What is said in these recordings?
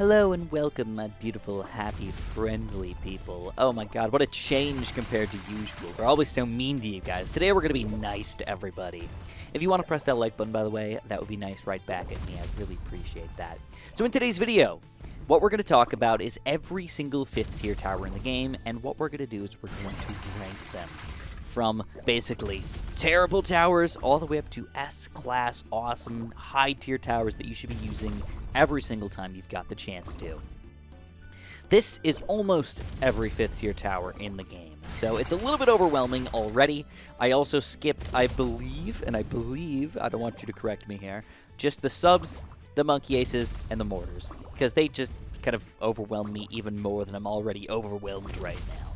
Hello and welcome, my beautiful, happy, friendly people. Oh my god, what a change compared to usual. We're always so mean to you guys. Today we're going to be nice to everybody. If you want to press that like button, by the way, that would be nice right back at me. I'd really appreciate that. So in today's video, what we're going to talk about is every single 5th tier tower in the game, and what we're going to do is we're going to rank them. From basically terrible towers all the way up to S-class, awesome, high-tier towers that you should be using every single time you've got the chance to. This is almost every 5th tier tower in the game, so it's a little bit overwhelming already. I also skipped, I believe, I don't want you to correct me here, just the subs, the monkey aces, and the mortars, because they just kind of overwhelm me even more than I'm already overwhelmed right now.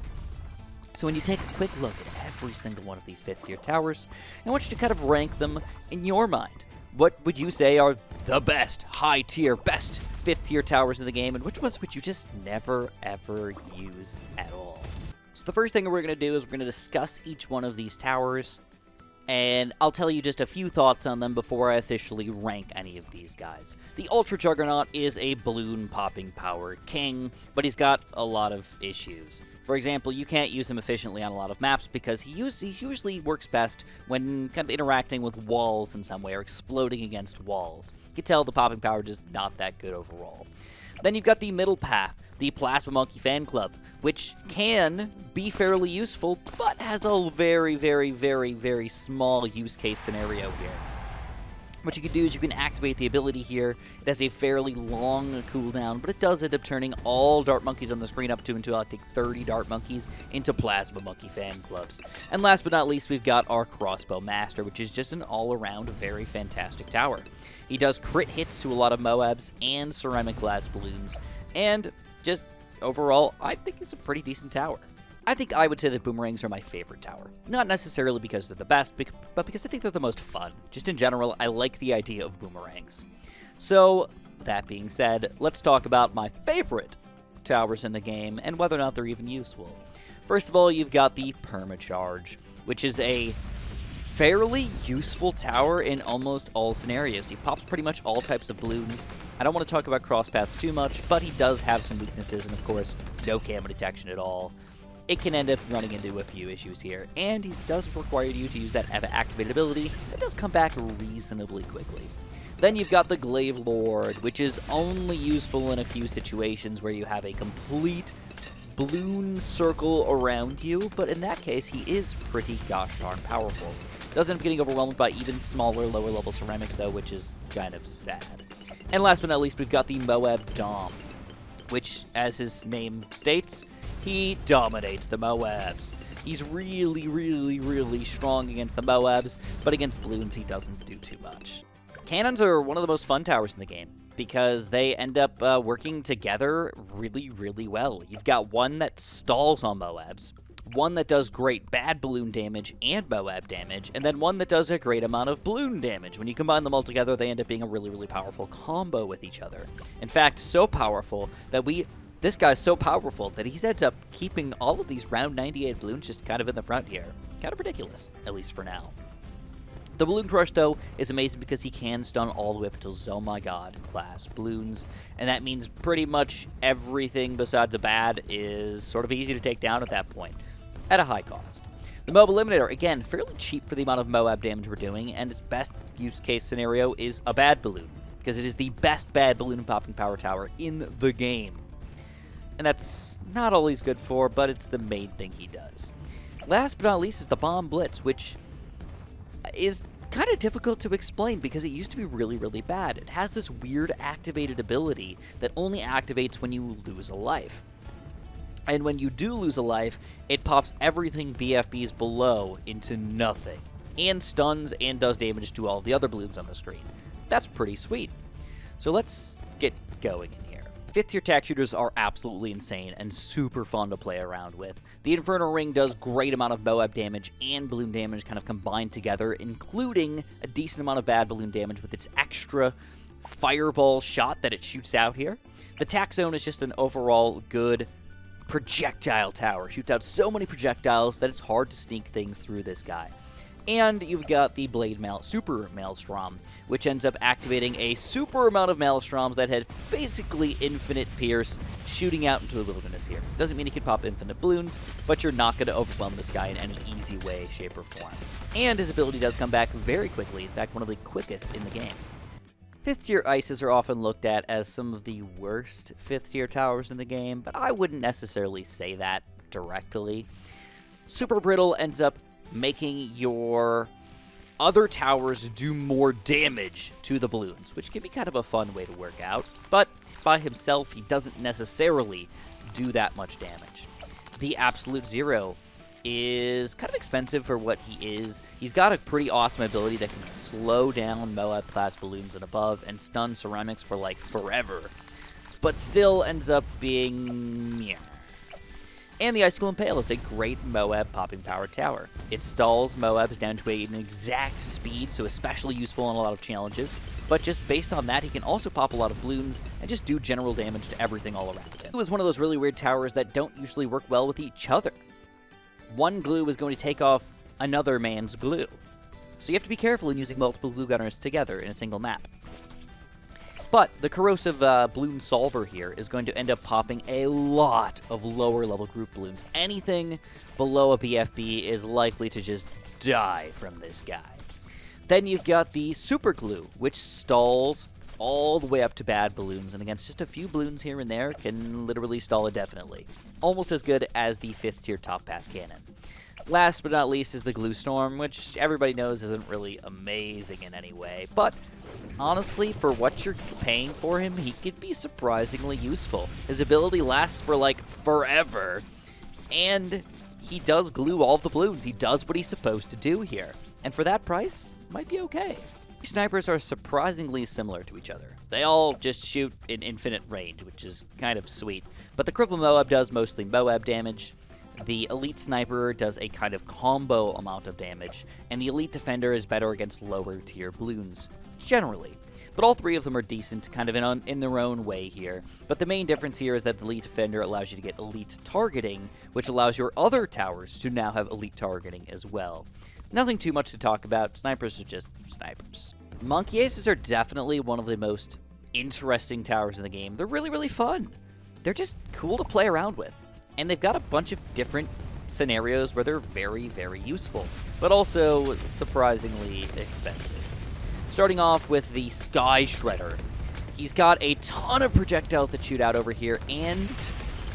So when you take a quick look at every single one of these 5th tier towers, I want you to kind of rank them in your mind. What would you say are the best, high tier, best 5th tier towers in the game, and which ones would you just never, ever use at all? So the first thing we're going to do is we're going to discuss each one of these towers, and I'll tell you just a few thoughts on them before I officially rank any of these guys. The Ultra Juggernaut is a balloon popping power king, but he's got a lot of issues. For example, you can't use him efficiently on a lot of maps because he usually works best when kind of interacting with walls in some way or exploding against walls. You can tell the popping power just not that good overall. Then you've got the middle path, the Plasma Monkey Fan Club, which can be fairly useful, but has a very, very, very, very small use case scenario here. What you can do is you can activate the ability here. It has a fairly long cooldown, but it does end up turning all dart monkeys on the screen up to until I think 30 dart monkeys into Plasma Monkey Fan Clubs. And last but not least, we've got our Crossbow Master, which is just an all-around very fantastic tower. He does crit hits to a lot of Moabs and ceramic glass balloons, and just overall, I think it's a pretty decent tower. I think I would say that boomerangs are my favorite tower. Not necessarily because they're the best, but because I think they're the most fun. Just in general, I like the idea of boomerangs. So, that being said, let's talk about my favorite towers in the game and whether or not they're even useful. First of all, you've got the Permacharge, which is a fairly useful tower in almost all scenarios. He pops pretty much all types of balloons. I don't want to talk about cross paths too much, but he does have some weaknesses, and of course, no camo detection at all. It can end up running into a few issues here, and he does require you to use that activated ability that does come back reasonably quickly. Then you've got the Glaive Lord, which is only useful in a few situations where you have a complete balloon circle around you, but in that case, he is pretty gosh darn powerful. Does end up getting overwhelmed by even smaller, lower level ceramics though, which is kind of sad. And last but not least, we've got the Moab Dom, which, as his name states, he dominates the Moabs. He's really, really, really strong against the Moabs, but against balloons he doesn't do too much. Cannons are one of the most fun towers in the game because they end up working together really, really well. You've got one that stalls on Moabs, one that does great bad balloon damage and Moab damage, and then one that does a great amount of balloon damage. When you combine them all together, they end up being a really, really powerful combo with each other. In fact, so powerful that this guy's so powerful that he ends up keeping all of these round 98 balloons just kind of in the front here. Kind of ridiculous, at least for now. The Balloon Crush, though, is amazing because he can stun all the way up until Oh My God class balloons, and that means pretty much everything besides a bad is sort of easy to take down at that point, at a high cost. The Moab Eliminator, again, fairly cheap for the amount of Moab damage we're doing, and its best use case scenario is a bad balloon, because it is the best bad balloon popping power tower in the game. And that's not all he's good for, but it's the main thing he does. Last but not least is the Bomb Blitz, which is kind of difficult to explain because it used to be really, really bad. It has this weird activated ability that only activates when you lose a life. And when you do lose a life, it pops everything BFBs below into nothing, and stuns and does damage to all the other balloons on the screen. That's pretty sweet. So let's get going in here. 5th tier tack shooters are absolutely insane and super fun to play around with. The Inferno Ring does great amount of Moab damage and balloon damage kind of combined together, including a decent amount of bad balloon damage with its extra fireball shot that it shoots out here. The tack zone is just an overall good projectile tower. Shoots out so many projectiles that it's hard to sneak things through this guy. And you've got the Super Maelstrom, which ends up activating a super amount of Maelstroms that had basically infinite pierce shooting out into the wilderness here. Doesn't mean you can pop infinite Bloons, but you're not going to overwhelm this guy in any easy way, shape, or form. And his ability does come back very quickly, in fact, one of the quickest in the game. 5th tier Ices are often looked at as some of the worst 5th tier towers in the game, but I wouldn't necessarily say that directly. Super Brittle ends up making your other towers do more damage to the Bloons, which can be kind of a fun way to work out, but by himself, he doesn't necessarily do that much damage. The Absolute Zero is kind of expensive for what he is. He's got a pretty awesome ability that can slow down Moab-class Bloons and above and stun ceramics for, like, forever, but still ends up being meh. And the Icicle Impale is a great Moab popping power tower. It stalls Moabs down to an exact speed, so especially useful in a lot of challenges. But just based on that, he can also pop a lot of Bloons and just do general damage to everything all around him. It was one of those really weird towers that don't usually work well with each other. One glue is going to take off another man's glue. So you have to be careful in using multiple glue gunners together in a single map. But the corrosive Bloon Solver here is going to end up popping a lot of lower level group Bloons. Anything below a BFB is likely to just die from this guy. Then you've got the Super Glue, which stalls all the way up to bad Bloons, and against just a few Bloons here and there can literally stall indefinitely. Almost as good as the 5th tier Top Path Cannon. Last but not least is the Glue Storm, which everybody knows isn't really amazing in any way, but honestly, for what you're paying for him, he could be surprisingly useful. His ability lasts for, like, forever, and he does glue all of the Bloons. He does what he's supposed to do here, and for that price, might be okay. Snipers are surprisingly similar to each other. They all just shoot in infinite range, which is kind of sweet, but the Cripple Moab does mostly Moab damage. The Elite Sniper does a kind of combo amount of damage, and the Elite Defender is better against lower tier Bloons, generally. But all three of them are decent, kind of in their own way here. But the main difference here is that the Elite Defender allows you to get Elite Targeting, which allows your other towers to now have Elite Targeting as well. Nothing too much to talk about. Snipers are just snipers. Monkey Aces are definitely one of the most interesting towers in the game. They're really, really fun. They're just cool to play around with. And they've got a bunch of different scenarios where they're very, very useful, but also surprisingly expensive. Starting off with the Sky Shredder. He's got a ton of projectiles that shoot out over here, and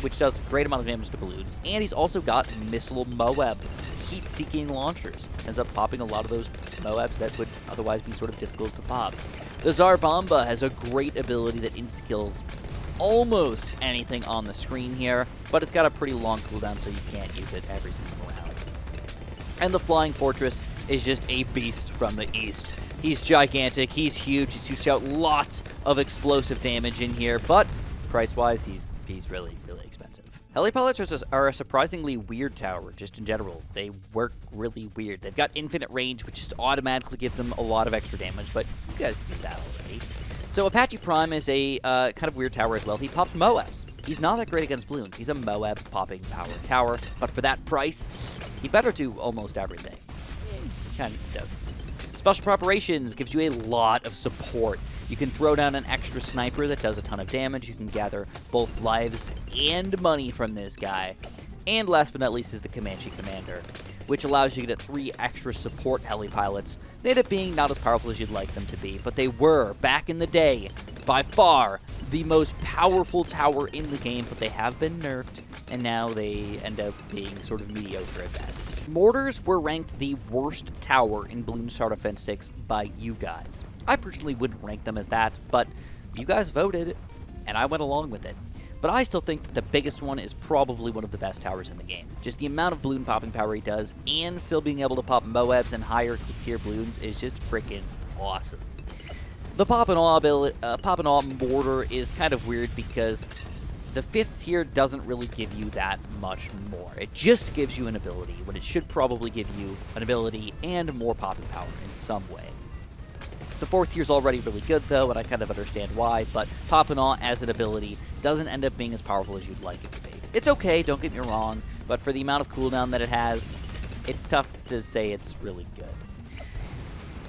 which does a great amount of damage to Bloons. And he's also got Missile Moab, heat-seeking launchers. Ends up popping a lot of those Moabs that would otherwise be sort of difficult to pop. The Zarbamba has a great ability that insta-kills almost anything on the screen here, but it's got a pretty long cooldown, so you can't use it every single round. And the Flying Fortress is just a beast from the east. He's gigantic, he's huge, he shoots out lots of explosive damage in here, but price-wise, he's really, really expensive. Helipilots are a surprisingly weird tower, just in general. They work really weird. They've got infinite range, which just automatically gives them a lot of extra damage, but you guys knew that already. So Apache Prime is a kind of weird tower as well. He pops Moabs. He's not that great against Bloons. He's a Moab popping power tower, but for that price, he better do almost everything. He kind of doesn't. Special Preparations gives you a lot of support. You can throw down an extra sniper that does a ton of damage. You can gather both lives and money from this guy. And last but not least is the Comanche Commander, which allows you to get 3 extra support heli pilots. They end up being not as powerful as you'd like them to be, but they were, back in the day, by far the most powerful tower in the game, but they have been nerfed, and now they end up being sort of mediocre at best. Mortars were ranked the worst tower in Bloons Tower Defense 6 by you guys. I personally wouldn't rank them as that, but you guys voted, and I went along with it. But I still think that the biggest one is probably one of the best towers in the game. Just the amount of Bloon popping power he does, and still being able to pop Moabs and higher tier Bloons is just freaking awesome. The Pop and Awe Mortar is kind of weird because the 5th tier doesn't really give you that much more. It just gives you an ability, when it should probably give you an ability and more popping power in some way. The 4th tier is already really good, though, and I kind of understand why, but Pop and Awe as an ability doesn't end up being as powerful as you'd like it to be. It's okay, don't get me wrong, but for the amount of cooldown that it has, it's tough to say it's really good.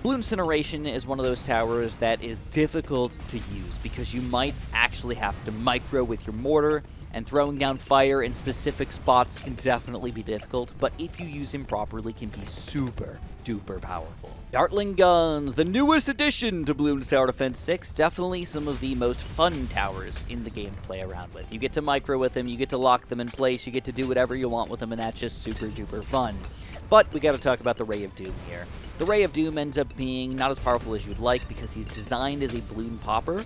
Bloons Incineration is one of those towers that is difficult to use because you might actually have to micro with your mortar, and throwing down fire in specific spots can definitely be difficult, but if you use him properly, can be super duper powerful. Dartling Guns, the newest addition to Bloons Tower Defense 6, definitely some of the most fun towers in the game to play around with. You get to micro with them, you get to lock them in place, you get to do whatever you want with them, and that's just super duper fun. But we gotta talk about the Ray of Doom here. The Ray of Doom ends up being not as powerful as you'd like because he's designed as a balloon popper,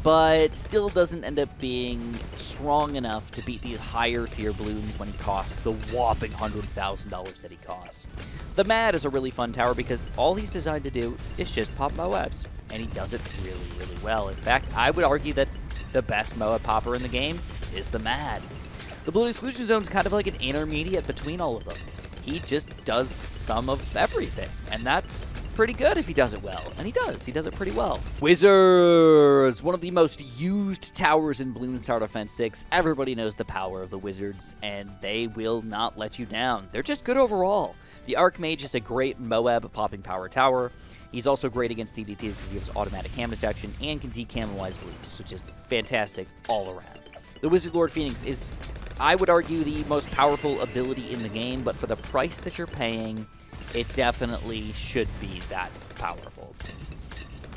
but still doesn't end up being strong enough to beat these higher tier balloons when he costs the whopping $100,000 that he costs. The Mad is a really fun tower because all he's designed to do is just pop Moabs, and he does it really, really well. In fact, I would argue that the best Moab popper in the game is the Mad. The Balloon Exclusion Zone is kind of like an intermediate between all of them. He just does some of everything, and that's pretty good if he does it well, and he does it pretty well. Wizards, one of the most used towers in Bloons Tower Defense 6. Everybody knows the power of the Wizards, and they will not let you down. They're just good overall. The Archmage is a great Moab popping power tower. He's also great against DDTs because he has automatic cam detection and can decam-wise boosts, which is fantastic all around. The Wizard Lord Phoenix is, I would argue, the most powerful ability in the game, but for the price that you're paying, it definitely should be that powerful.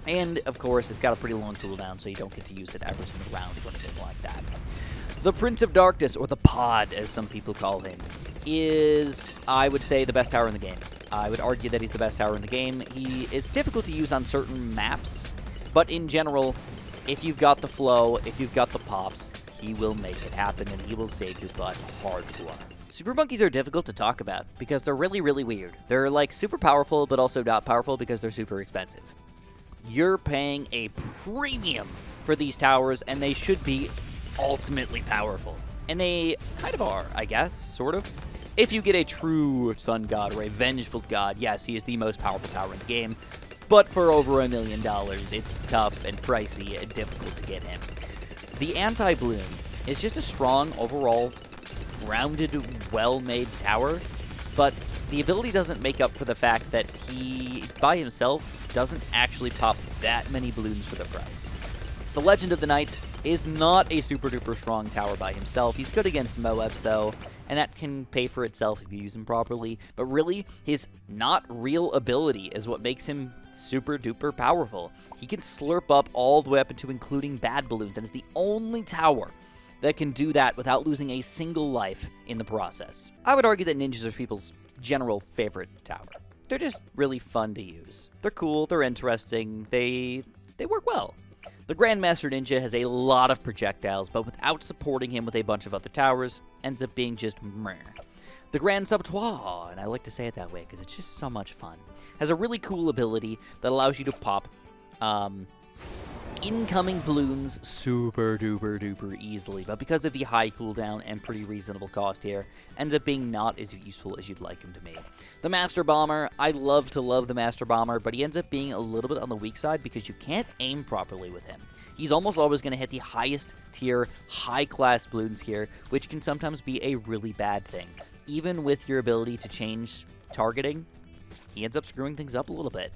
And, of course, it's got a pretty long cooldown, so you don't get to use it every single round or anything like that. The Prince of Darkness, or the Pod, as some people call him, is, I would say, the best tower in the game. I would argue that he's the best tower in the game. He is difficult to use on certain maps, but in general, if you've got the flow, if you've got the pops, he will make it happen, and he will save your butt hardcore. Super Monkeys are difficult to talk about because they're really, really weird. They're like super powerful, but also not powerful because they're super expensive. You're paying a premium for these towers, and they should be ultimately powerful. And they kind of are, I guess, sort of. If you get a true Sun God or a Vengeful God, yes, he is the most powerful tower in the game. But for over $1 million, it's tough and pricey and difficult to get him. The Anti-Bloom is just a strong, overall, rounded, well-made tower, but the ability doesn't make up for the fact that he, by himself, doesn't actually pop that many balloons for the price. The Legend of the Night is not a super-duper strong tower by himself. He's good against Moabs, though, and that can pay for itself if you use him properly, but really, his not real ability is what makes him super-duper powerful. He can slurp up all the way up into including bad balloons, and is the only tower that can do that without losing a single life in the process. I would argue that ninjas are people's general favorite tower. They're just really fun to use. They're cool, they're interesting, they work well. The Grandmaster Ninja has a lot of projectiles, but without supporting him with a bunch of other towers, ends up being just meh. The Grand Subtois, and I like to say it that way because it's just so much fun, has a really cool ability that allows you to pop incoming balloons super duper duper easily, but because of the high cooldown and pretty reasonable cost here, ends up being not as useful as you'd like him to be. The Master Bomber, I love the Master Bomber, but he ends up being a little bit on the weak side because you can't aim properly with him. He's almost always going to hit the highest tier, high class balloons here, which can sometimes be a really bad thing. Even with your ability to change targeting, he ends up screwing things up a little bit.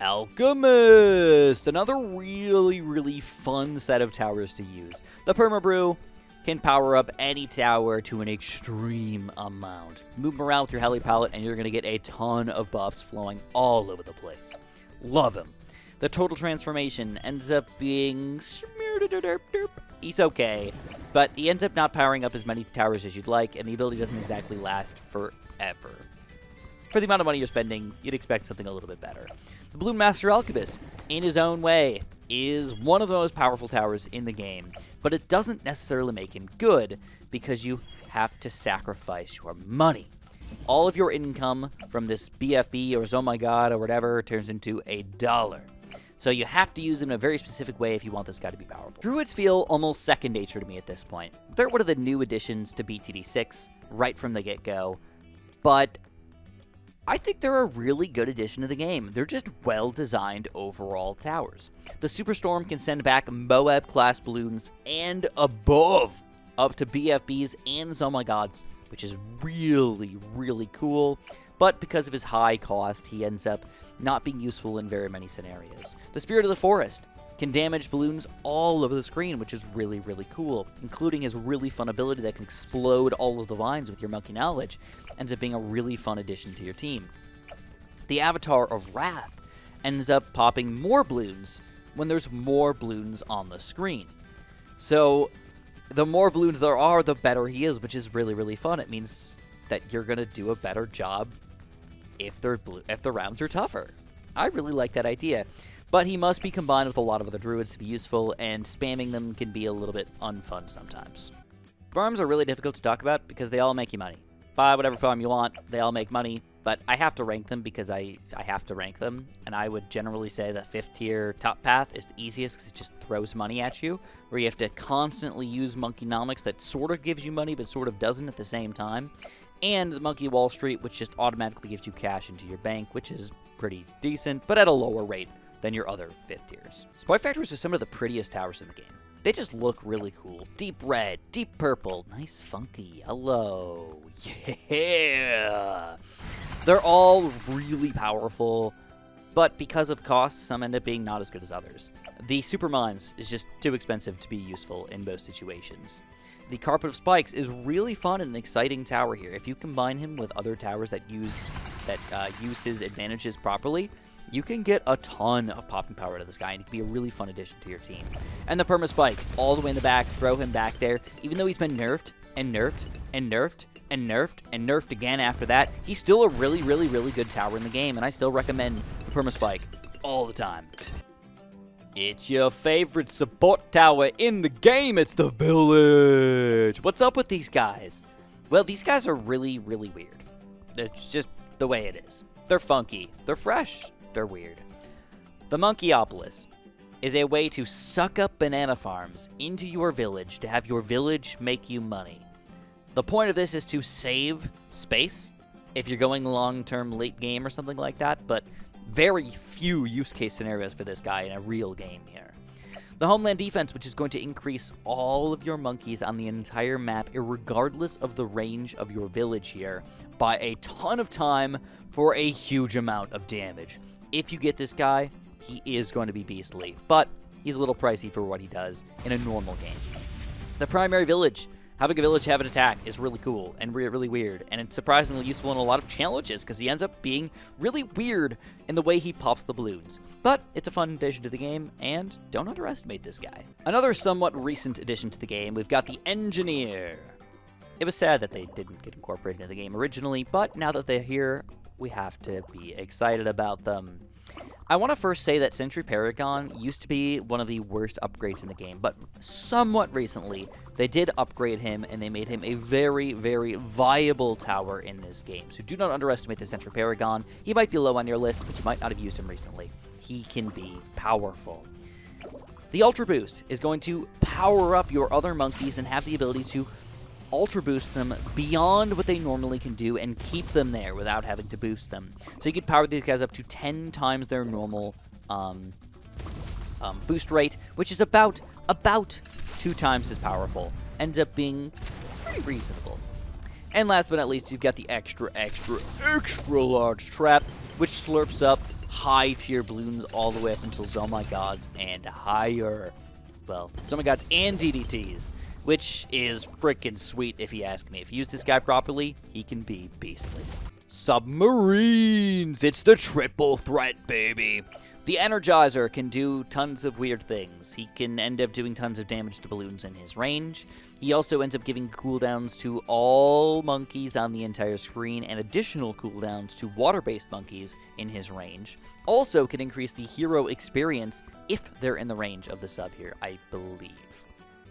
Alchemist! Another really, really fun set of towers to use. The Permabrew can power up any tower to an extreme amount. Move him around with your Heli Palette, and you're going to get a ton of buffs flowing all over the place. Love him. The Total Transformation ends up being... He's okay, but he ends up not powering up as many towers as you'd like, and the ability doesn't exactly last forever. For the amount of money you're spending, you'd expect something a little bit better. The Bloon Master Alchemist, in his own way, is one of the most powerful towers in the game, but it doesn't necessarily make him good because you have to sacrifice your money. All of your income from this BFB or Oh My God or whatever turns into $1. So you have to use him in a very specific way if you want this guy to be powerful. Druids feel almost second nature to me at this point. They're one of the new additions to BTD6 right from the get-go, but I think they're a really good addition to the game. They're just well-designed overall towers. The Superstorm can send back Moab-class balloons and above up to BFBs and Oh My Gods, which is really, really cool. But because of his high cost, he ends up not being useful in very many scenarios. The Spirit of the Forest can damage balloons all over the screen, which is really, really cool, including his really fun ability that can explode all of the vines with your monkey knowledge. Ends up being a really fun addition to your team. The Avatar of Wrath ends up popping more balloons when there's more balloons on the screen. So the more balloons there are, the better he is, which is really, really fun. It means that you're going to do a better job if the rounds are tougher. I really like that idea. But he must be combined with a lot of other druids to be useful, and spamming them can be a little bit unfun sometimes. Farms are really difficult to talk about because they all make you money. Buy whatever farm you want, they all make money, but I have to rank them because I have to rank them, and I would generally say that 5th tier top path is the easiest because it just throws money at you, where you have to constantly use Monkeynomics that sort of gives you money but sort of doesn't at the same time, and the Monkey Wall Street, which just automatically gives you cash into your bank, which is pretty decent, but at a lower rate than your other 5th tiers. Supply Factories are some of the prettiest towers in the game. They just look really cool. Deep red, deep purple, nice funky yellow. Yeah! They're all really powerful, but because of cost, some end up being not as good as others. The Super Mines is just too expensive to be useful in most situations. The Carpet of Spikes is really fun and an exciting tower here. If you combine him with other towers that use his advantages properly, you can get a ton of popping power out of this guy, and it can be a really fun addition to your team. And the Perma Spike, all the way in the back, throw him back there. Even though he's been nerfed, and nerfed, and nerfed, and nerfed, and nerfed again after that, he's still a really, really, really good tower in the game, and I still recommend the Perma Spike all the time. It's your favorite support tower in the game, it's the Village! What's up with these guys? Well, these guys are really, really weird. It's just the way it is. They're funky, they're fresh, they're weird. The Monkeyopolis is a way to suck up banana farms into your village to have your village make you money. The point of this is to save space if you're going long-term late game or something like that, but very few use case scenarios for this guy in a real game here. The Homeland Defense, which is going to increase all of your monkeys on the entire map, regardless of the range of your village here, by a ton of time for a huge amount of damage. If you get this guy, he is going to be beastly, but he's a little pricey for what he does in a normal game. The Primary Village. Having a village have an attack is really cool and really weird, and it's surprisingly useful in a lot of challenges because he ends up being really weird in the way he pops the balloons. But it's a fun addition to the game, and don't underestimate this guy. Another somewhat recent addition to the game, we've got the Engineer. It was sad that they didn't get incorporated into the game originally, but now that they're here, we have to be excited about them. I want to first say that Sentry Paragon used to be one of the worst upgrades in the game, but somewhat recently, they did upgrade him, and they made him a very, very viable tower in this game. So do not underestimate the Sentry Paragon. He might be low on your list, but you might not have used him recently. He can be powerful. The Ultra Boost is going to power up your other monkeys and have the ability to Ultra Boost them beyond what they normally can do and keep them there without having to boost them. So you could power these guys up to 10 times their normal boost rate, which is about 2 times as powerful. Ends up being pretty reasonable. And last but not least, you've got the extra large trap, which slurps up high tier balloons all the way up until Oh My Gods and higher. Well, Oh My Gods and DDTs. Which is freaking sweet if you ask me. If you use this guy properly, he can be beastly. Submarines! It's the triple threat, baby! The Energizer can do tons of weird things. He can end up doing tons of damage to balloons in his range. He also ends up giving cooldowns to all monkeys on the entire screen and additional cooldowns to water-based monkeys in his range. Also can increase the hero experience if they're in the range of the sub here, I believe.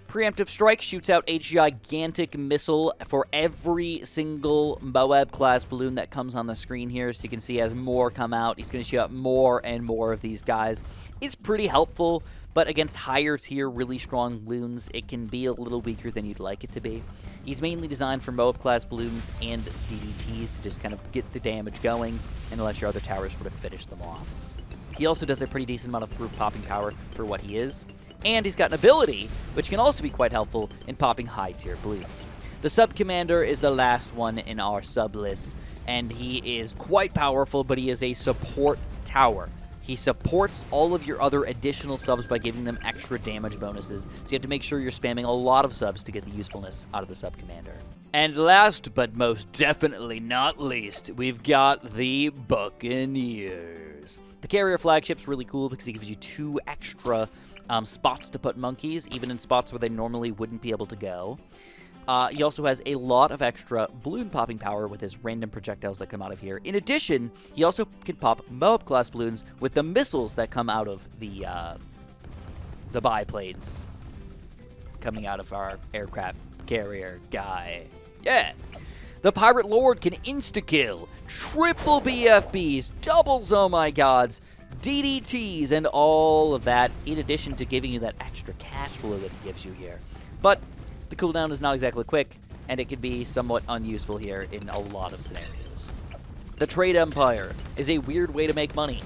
Preemptive Strike shoots out a gigantic missile for every single Moab-class balloon that comes on the screen here. So you can see as more come out, he's going to shoot out more and more of these guys. It's pretty helpful, but against higher tier, really strong balloons, it can be a little weaker than you'd like it to be. He's mainly designed for Moab-class balloons and DDTs to just kind of get the damage going and let your other towers sort of finish them off. He also does a pretty decent amount of group popping power for what he is. And he's got an ability, which can also be quite helpful in popping high-tier Bloons. The Sub-Commander is the last one in our sub-list, and he is quite powerful, but he is a support tower. He supports all of your other additional subs by giving them extra damage bonuses, so you have to make sure you're spamming a lot of subs to get the usefulness out of the Sub-Commander. And last but most definitely not least, we've got the Buccaneers. The carrier flagship's really cool because it gives you 2 extra spots to put monkeys, even in spots where they normally wouldn't be able to go. He also has a lot of extra balloon popping power with his random projectiles that come out of here. In addition, he also can pop Moab class balloons with the missiles that come out of the biplanes coming out of our aircraft carrier guy. Yeah! The Pirate Lord can insta-kill, triple BFBs, doubles oh my gods, DDTs, and all of that, in addition to giving you that extra cash flow that he gives you here. But the cooldown is not exactly quick, and it can be somewhat unuseful here in a lot of scenarios. The Trade Empire is a weird way to make money,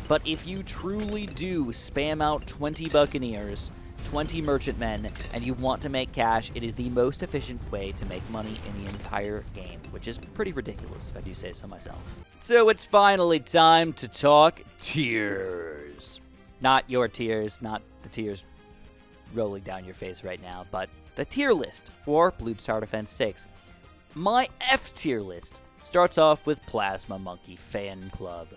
but if you truly do spam out 20 Buccaneers, 20 Merchantmen, and you want to make cash, it is the most efficient way to make money in the entire game, which is pretty ridiculous if I do say so myself. So it's finally time to talk tiers. Not your tears, not the tears rolling down your face right now, but the tier list for Bloons Tower Defense 6. My F tier list starts off with Plasma Monkey Fan Club.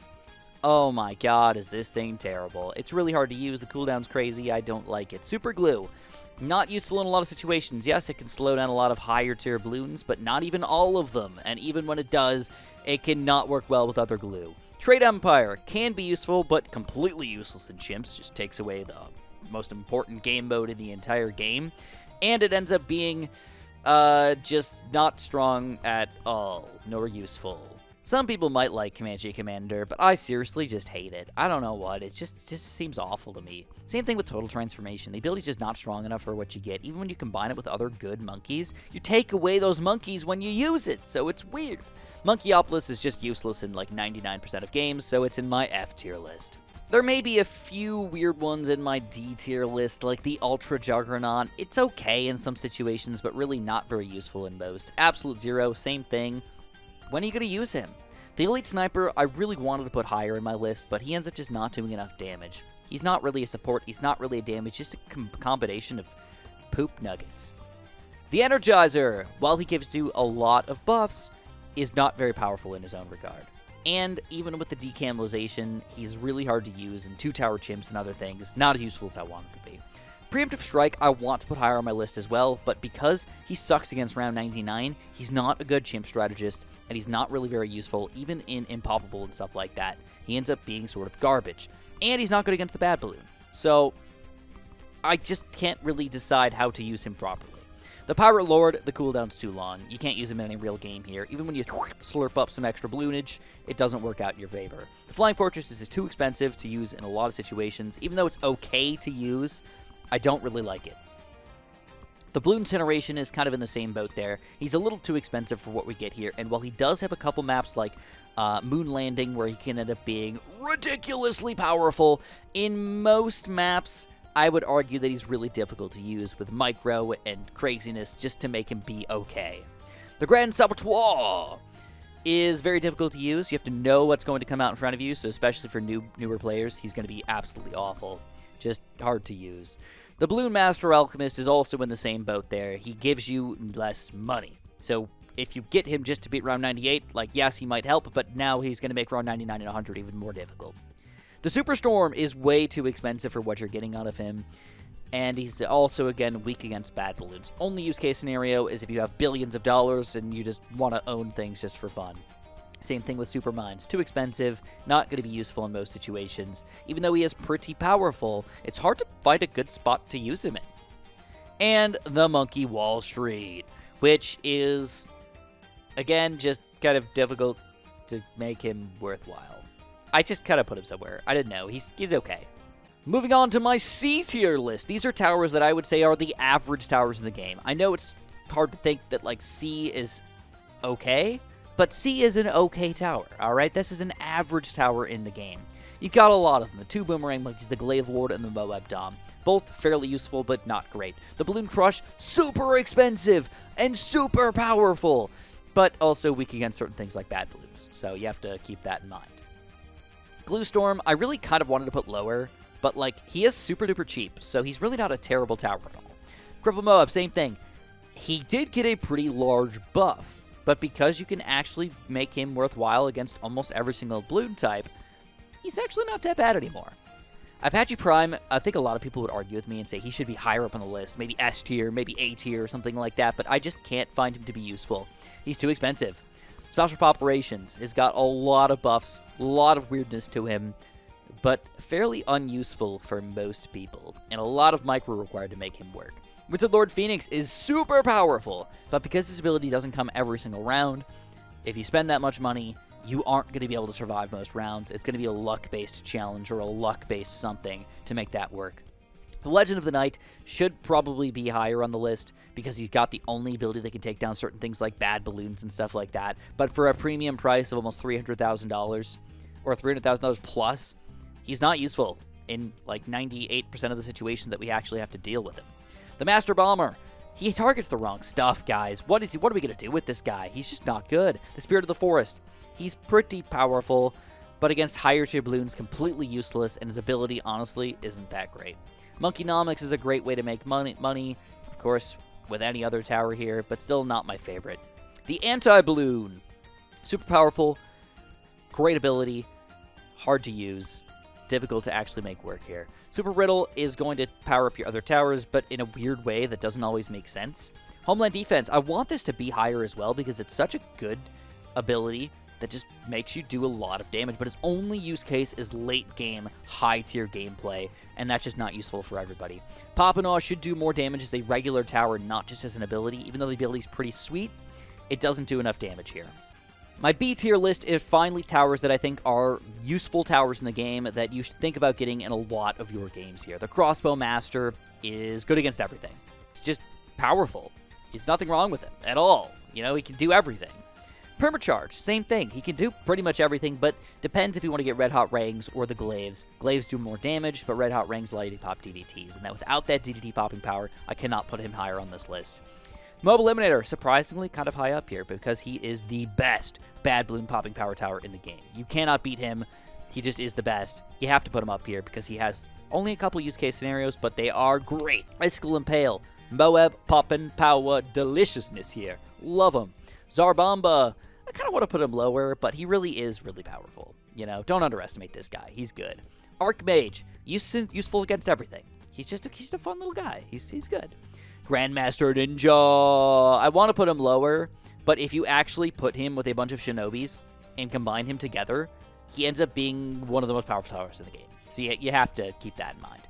Oh my god, is this thing terrible. It's really hard to use, the cooldown's crazy, I don't like it. Super Glue, not useful in a lot of situations. Yes, it can slow down a lot of higher tier balloons, but not even all of them. And even when it does, it cannot work well with other glue. Trade Empire can be useful, but completely useless in chimps. Just takes away the most important game mode in the entire game. And it ends up being just not strong at all, nor useful. Some people might like Comanche Commander, but I seriously just hate it. I don't know what, it just seems awful to me. Same thing with Total Transformation. The ability's just not strong enough for what you get. Even when you combine it with other good monkeys, you take away those monkeys when you use it, so it's weird. Monkeyopolis is just useless in like 99% of games, so it's in my F tier list. There may be a few weird ones in my D tier list, like the Ultra Juggernaut. It's okay in some situations, but really not very useful in most. Absolute Zero, same thing. When are you going to use him? The Elite Sniper, I really wanted to put higher in my list, but he ends up just not doing enough damage. He's not really a support, he's not really a damage, just a combination of poop nuggets. The Energizer, while he gives you a lot of buffs, is not very powerful in his own regard. And even with the decamalization, he's really hard to use in 2-tower chimps and other things, not as useful as I want him to be. Preemptive Strike, I want to put higher on my list as well, but because he sucks against round 99, he's not a good chimp strategist, and he's not really very useful, even in Impoppable and stuff like that. He ends up being sort of garbage. And he's not good against the Bad Balloon. So, I just can't really decide how to use him properly. The Pirate Lord, the cooldown's too long. You can't use him in any real game here. Even when you slurp up some extra balloonage, it doesn't work out in your favor. The Flying Fortress is too expensive to use in a lot of situations. Even though it's okay to use, I don't really like it. The Bloons Incineration is kind of in the same boat there. He's a little too expensive for what we get here, and while he does have a couple maps like Moon Landing where he can end up being ridiculously powerful, in most maps, I would argue that he's really difficult to use with micro and craziness just to make him be okay. The Grand Saboteur is very difficult to use. You have to know what's going to come out in front of you, so especially for newer players, he's going to be absolutely awful. Just hard to use. The Bloon Master Alchemist is also in the same boat there. He gives you less money. So if you get him just to beat round 98, like, yes, he might help, but now he's going to make round 99 and 100 even more difficult. The Superstorm is way too expensive for what you're getting out of him, and he's also, again, weak against bad balloons. Only use case scenario is if you have billions of dollars and you just want to own things just for fun. Same thing with Super Mines. Too expensive, not going to be useful in most situations. Even though he is pretty powerful, it's hard to find a good spot to use him in. And the Monkey Wall Street, which is, again, just kind of difficult to make him worthwhile. I just kind of put him somewhere. I didn't know. He's okay. Moving on to my C tier list. These are towers that I would say are the average towers in the game. I know it's hard to think that, like, C is okay, but C is an okay tower, alright? This is an average tower in the game. You've got a lot of them. The 2 Boomerang Monkeys, the Glaive Lord, and the Moab Dom. Both fairly useful, but not great. The Balloon Crush, super expensive and super powerful, but also weak against certain things like bad balloons, so you have to keep that in mind. Glue Storm, I really kind of wanted to put lower, but like he is super duper cheap, so he's really not a terrible tower at all. Cripple Moab, same thing. He did get a pretty large buff, but because you can actually make him worthwhile against almost every single balloon type, he's actually not that bad anymore. Apache Prime, I think a lot of people would argue with me and say he should be higher up on the list, maybe S tier, maybe A tier, or something like that, but I just can't find him to be useful. He's too expensive. Special Operations has got a lot of buffs, a lot of weirdness to him, but fairly unuseful for most people, and a lot of micro required to make him work. Wizard Lord Phoenix is super powerful, but because his ability doesn't come every single round, if you spend that much money, you aren't going to be able to survive most rounds. It's going to be a luck-based challenge or a luck-based something to make that work. The Legend of the Night should probably be higher on the list because he's got the only ability that can take down certain things like bad balloons and stuff like that. But for a premium price of almost $300,000 or $300,000 plus, he's not useful in like 98% of the situations that we actually have to deal with him. The Master Bomber. He targets the wrong stuff, guys. What are we going to do with this guy? He's just not good. The Spirit of the Forest. He's pretty powerful, but against higher tier balloons, completely useless, and his ability, honestly, isn't that great. Monkeynomics is a great way to make money, of course, with any other tower here, but still not my favorite. The Anti-Balloon. Super powerful, great ability, hard to use, difficult to actually make work here. Super Riddle is going to power up your other towers, but in a weird way that doesn't always make sense. Homeland Defense, I want this to be higher as well because it's such a good ability that just makes you do a lot of damage, but its only use case is late game, high tier gameplay, and that's just not useful for everybody. Papanaw should do more damage as a regular tower, not just as an ability. Even though the ability is pretty sweet, it doesn't do enough damage here. My B tier list is finally towers that I think are useful towers in the game that you should think about getting in a lot of your games here. The Crossbow Master is good against everything. It's just powerful. There's nothing wrong with him at all. You know, he can do everything. Permacharge, same thing. He can do pretty much everything, but depends if you want to get Red Hot Rangs or the Glaives. Glaives do more damage, but Red Hot Rangs allow you to pop DDTs, and that without that DDT popping power, I cannot put him higher on this list. Mobile Eliminator, surprisingly kind of high up here because he is the best bad balloon popping power tower in the game. You cannot beat him. He just is the best. You have to put him up here because he has only a couple use case scenarios, but they are great. Icicle Impale, Moab poppin' power deliciousness here. Love him. Zarbamba, I kind of want to put him lower, but he really is really powerful. You know, don't underestimate this guy. He's good. Archmage, useful against everything. He's just a fun little guy. He's good. Grandmaster Ninja, I want to put him lower, but if you actually put him with a bunch of Shinobis and combine him together, he ends up being one of the most powerful towers in the game. So you have to keep that in mind.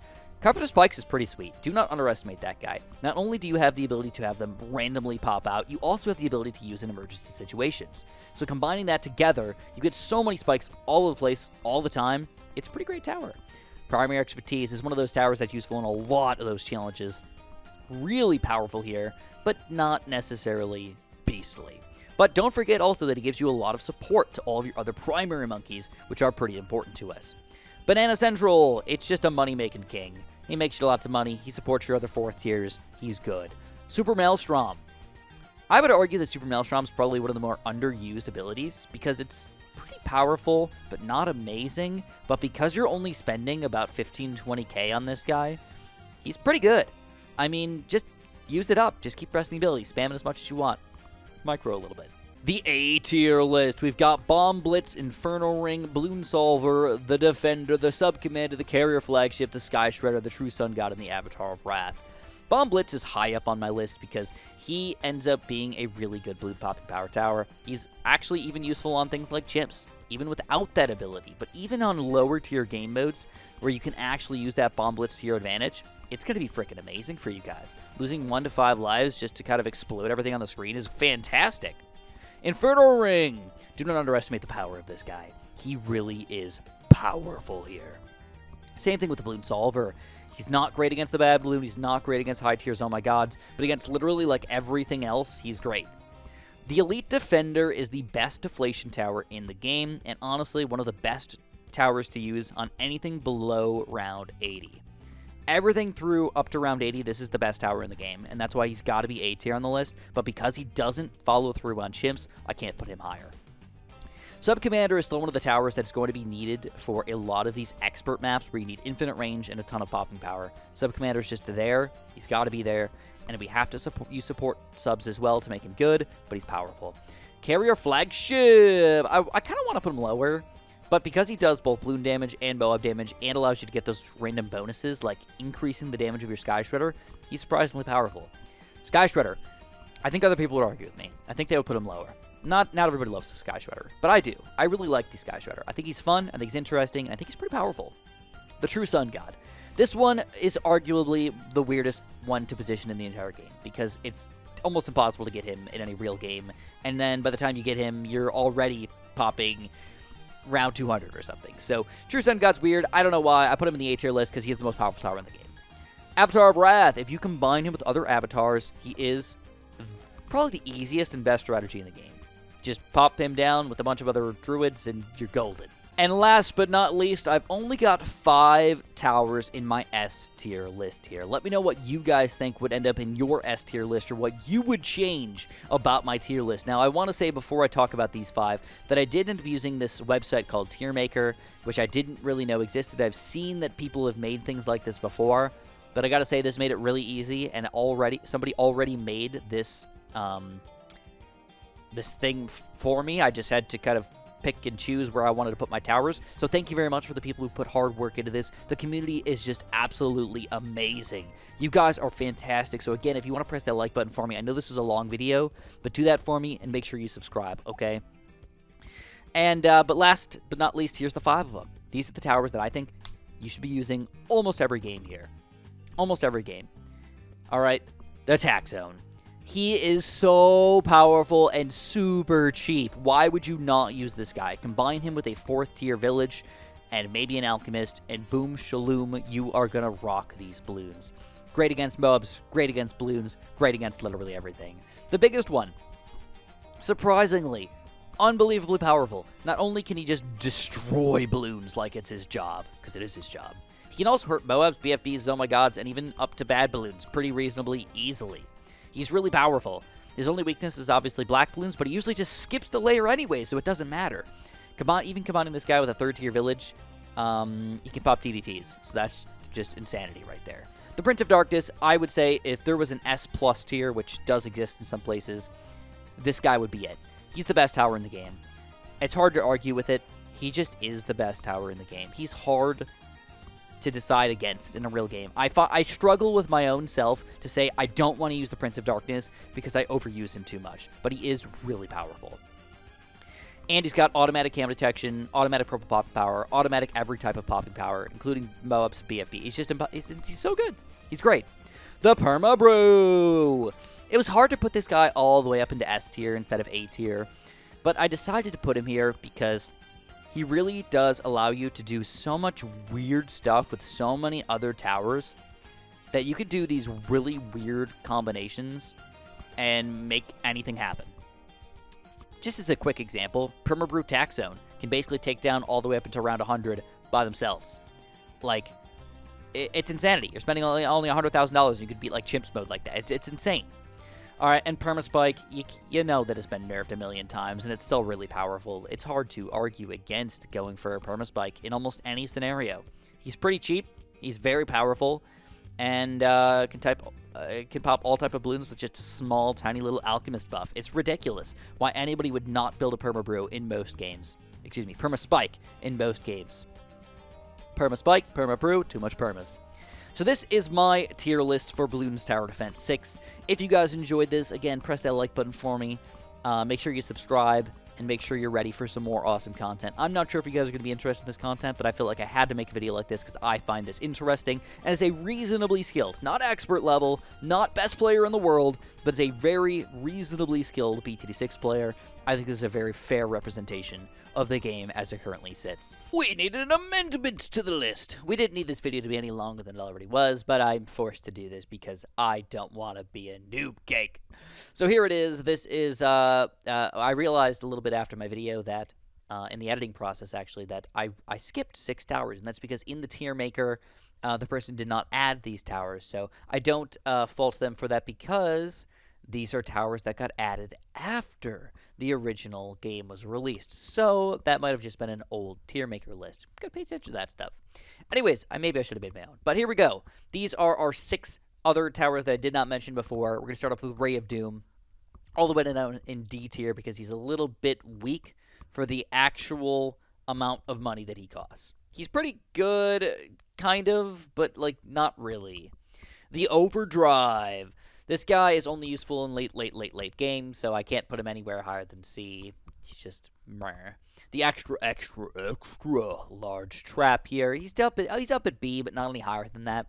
Carpenter Spikes is pretty sweet. Do not underestimate that guy. Not only do you have the ability to have them randomly pop out, you also have the ability to use in emergency situations. So combining that together, you get so many spikes all over the place, all the time. It's a pretty great tower. Primary Expertise is one of those towers that's useful in a lot of those challenges. Really powerful here, but not necessarily beastly. But don't forget also that he gives you a lot of support to all of your other primary monkeys, which are pretty important to us. Banana Central, it's just a money-making king. He makes you lots of money. He supports your other fourth tiers. He's good. Super Maelstrom. I would argue that Super Maelstrom is probably one of the more underused abilities because it's pretty powerful, but not amazing. But because you're only spending about 15-20k on this guy, he's pretty good. I mean, just use it up. Just keep pressing the ability. Spam it as much as you want. Micro a little bit. The A tier list. We've got Bomb Blitz, Inferno Ring, Balloon Solver, the Defender, the Sub-Commander, the Carrier Flagship, the Sky Shredder, the True Sun God, and the Avatar of Wrath. Bomb Blitz is high up on my list because he ends up being a really good balloon popping power tower. He's actually even useful on things like chimps, even without that ability. But even on lower tier game modes where you can actually use that Bomb Blitz to your advantage, it's going to be freaking amazing for you guys. Losing 1 to 5 lives just to kind of explode everything on the screen is fantastic. Inferno Ring. Do not underestimate the power of this guy. He really is powerful here. Same thing with the Balloon Solver. He's not great against the bad balloon. He's not great against high tiers, oh my gods. But against literally like everything else, he's great. The Elite Defender is the best deflation tower in the game, and honestly, one of the best towers to use on anything below round 80. Everything through up to round 80, this is the best tower in the game, and that's why he's got to be A tier on the list, but because he doesn't follow through on chimps, I can't put him higher. Sub-Commander is still one of the towers that's going to be needed for a lot of these expert maps where you need infinite range and a ton of popping power. Sub-Commander is just there, he's got to be there, and we have to use support subs as well to make him good, but he's powerful. Carrier Flagship! I kind of want to put him lower, but because he does both balloon damage and Moab damage and allows you to get those random bonuses, like increasing the damage of your Sky Shredder, he's surprisingly powerful. Sky Shredder, I think other people would argue with me. I think they would put him lower. Not everybody loves the Sky Shredder, but I do. I really like the Sky Shredder. I think he's fun, I think he's interesting, and I think he's pretty powerful. The True Sun God. This one is arguably the weirdest one to position in the entire game, because it's almost impossible to get him in any real game, and then by the time you get him, you're already popping round 200 or something. So, True Sun God's weird. I don't know why. I put him in the A tier list because he is the most powerful tower in the game. Avatar of Wrath. If you combine him with other avatars, he is probably the easiest and best strategy in the game. Just pop him down with a bunch of other druids and you're golden. And last but not least, I've only got 5 towers in my S tier list here. Let me know what you guys think would end up in your S tier list or what you would change about my tier list. Now, I want to say before I talk about these 5 that I did end up using this website called Tier Maker, which I didn't really know existed. I've seen that people have made things like this before, but I gotta say this made it really easy, and somebody already made this this thing for me. I just had to kind of pick and choose where I wanted to put my towers. So thank you very much for the people who put hard work into this. The community is just absolutely amazing. You guys are fantastic. So again, if you want to press that like button for me, I know this was a long video, but do that for me and make sure you subscribe, okay? And but last but not least, here's the 5 of them. These are the towers that I think you should be using almost every game here. Almost every game. All right, the Attack Zone. He is so powerful and super cheap. Why would you not use this guy? Combine him with a 4th tier village and maybe an Alchemist, and boom, shaloom, you are going to rock these balloons. Great against mobs, great against balloons, great against literally everything. The biggest one, surprisingly, unbelievably powerful. Not only can he just destroy balloons like it's his job, because it is his job, he can also hurt Moabs, BFBs, oh my gods, and even up to bad balloons pretty reasonably easily. He's really powerful. His only weakness is obviously black balloons, but he usually just skips the layer anyway, so it doesn't matter. Even combining this guy with a 3rd tier village, he can pop DDTs, so that's just insanity right there. The Prince of Darkness, I would say if there was an S+ tier, which does exist in some places, this guy would be it. He's the best tower in the game. It's hard to argue with it. He just is the best tower in the game. He's hard to decide against in a real game. I struggle with my own self to say I don't want to use the Prince of Darkness because I overuse him too much, but he is really powerful. And he's got automatic cam detection, automatic purple popping power, automatic every type of popping power, including Moabs and BFB. He's so good. He's great. The Perma Brew. It was hard to put this guy all the way up into S tier instead of A tier, but I decided to put him here because he really does allow you to do so much weird stuff with so many other towers that you could do these really weird combinations and make anything happen. Just as a quick example, Permabrew Tax Zone can basically take down all the way up until round 100 by themselves. Like, it's insanity. You're spending only $100,000 and you could beat like Chimps mode like that. It's insane. Alright, and Permaspike, you know that it's been nerfed a million times, and it's still really powerful. It's hard to argue against going for a Permaspike in almost any scenario. He's pretty cheap, he's very powerful, and can pop all type of balloons with just a small, tiny little Alchemist buff. It's ridiculous why anybody would not build a Permabrew in most games. Excuse me, Permaspike in most games. Permaspike, Permabrew, too much Permas. So this is my tier list for Bloons Tower Defense 6. If you guys enjoyed this, again, press that like button for me. Make sure you subscribe, and make sure you're ready for some more awesome content. I'm not sure if you guys are going to be interested in this content, but I feel like I had to make a video like this because I find this interesting, and as a reasonably skilled, not expert level, not best player in the world, but as a very reasonably skilled BTD6 player, I think this is a very fair representation of the game as it currently sits. We needed an amendment to the list. We didn't need this video to be any longer than it already was, but I'm forced to do this because I don't want to be a noob cake. So here it is. This is, I realized a little bit after my video that, in the editing process actually, that I skipped 6 towers, and that's because in the tier maker, the person did not add these towers, so I don't fault them for that because these are towers that got added after the original game was released. So that might have just been an old tier maker list. Gotta pay attention to that stuff. Anyways, maybe I should have made my own. But here we go. These are our 6 other towers that I did not mention before. We're going to start off with Ray of Doom, all the way down in D tier because he's a little bit weak for the actual amount of money that he costs. He's pretty good, kind of, but, like, not really. The Overdrive. This guy is only useful in late game, so I can't put him anywhere higher than C. He's just meh. The extra large trap here. He's up at B, but not any higher than that.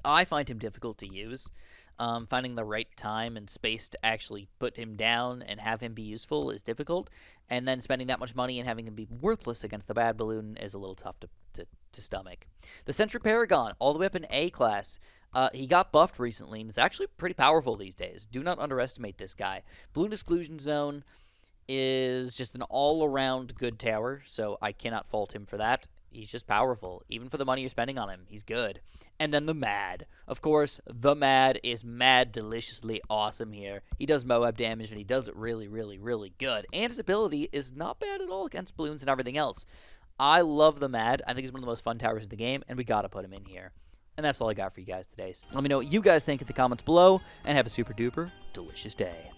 I find him difficult to use. Finding the right time and space to actually put him down and have him be useful is difficult. And then spending that much money and having him be worthless against the bad balloon is a little tough to stomach. The Sentry Paragon, all the way up in A class. He got buffed recently, and is actually pretty powerful these days. Do not underestimate this guy. Balloon Exclusion Zone is just an all-around good tower, so I cannot fault him for that. He's just powerful. Even for the money you're spending on him, he's good. And then the Mad. Of course, the Mad is mad deliciously awesome here. He does Moab damage, and he does it really, really, really good. And his ability is not bad at all against balloons and everything else. I love the Mad. I think he's one of the most fun towers in the game, and we gotta put him in here. And that's all I got for you guys today. So let me know what you guys think in the comments below, and have a super duper delicious day.